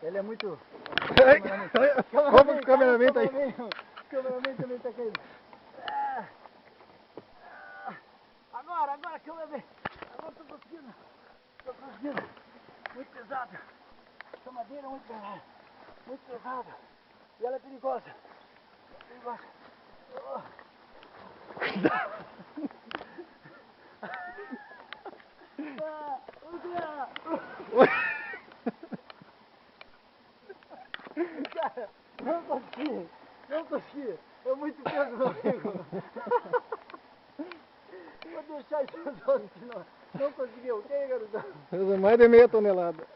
Ele é muito... Como o cameraman tá aí? O cameraman também tá caindo. Agora, cameraman. Agora tô conseguindo. Muito pesado. Essa madeira é muito pesada. E ela é perigosa. Cara, não consegui. É muito peso, meu amigo. Vou deixar isso nos outros, não conseguiu. Ok, garotão? Pesa mais de meia tonelada.